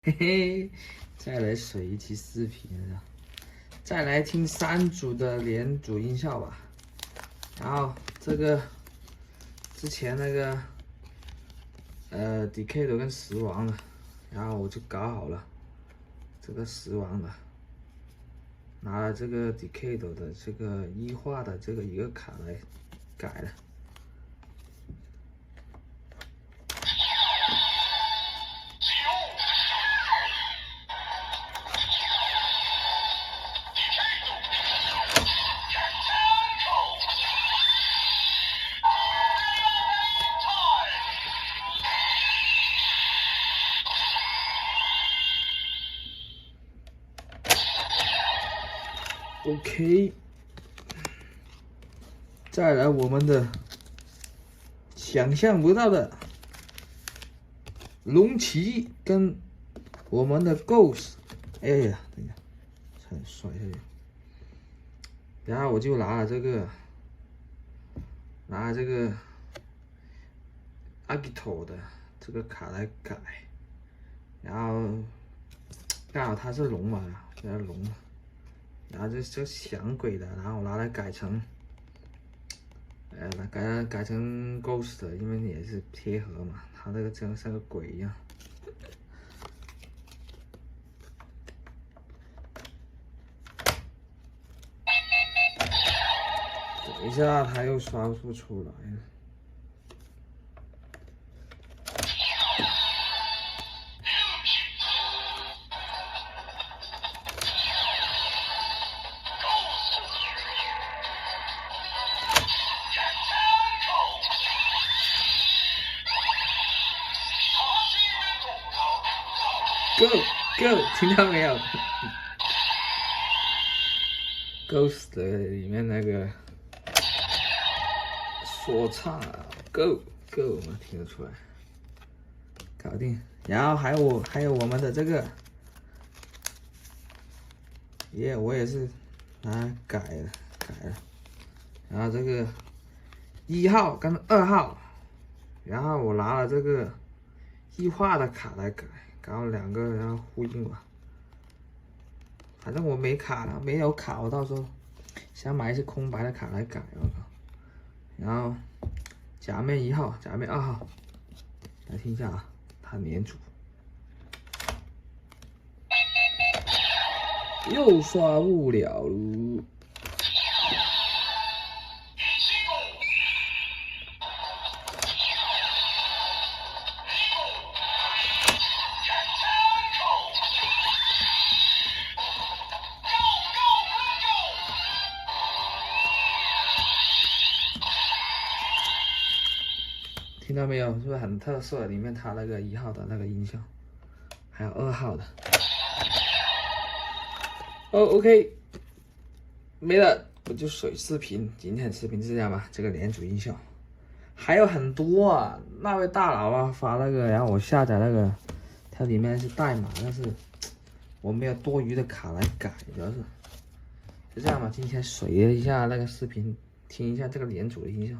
嘿嘿，再来水一期视频了，再来听3组的连组音效吧。然后这个之前那个Decade 跟死亡的，然后我就搞好了这个死亡的，拿了这个 Decade 的这个1画的这个一个卡来改了。OK， 再来我们的想象不到的龙骑跟我们的 Ghost， 哎呀，等一下，差点摔下去。然后我就拿了这个 Agito 的这个卡来改，然后刚好它是龙嘛，这是龙。然后这响鬼的，然后我拿来改成，改成 Ghost 的，因为也是贴合嘛，它这个真像个鬼一样。等一下，它又刷不出来了。Go Go， 听到没有 ？Ghost 里面那个说唱 Go Go， 我听得出来，搞定。然后还有我们的这个，我也是拿来改了。然后这个1号跟2号，然后我拿了这个1画的卡来改。然后2个然后呼应吧，反正我没有卡，我到时候想买一些空白的卡来改，我靠。然后假面1号，假面2号，来听一下啊，它连组又刷不了了。听到没有？是不是很特色？里面它那个1号的那个音效，还有2号的。OK， 没了，我就水视频。今天视频就这样吧。这个连组音效还有很多啊。那位大佬啊发那个，然后我下载那个，它里面是代码，但是我没有多余的卡来改，主要是就这样吧。今天水了一下那个视频，听一下这个连组的音效。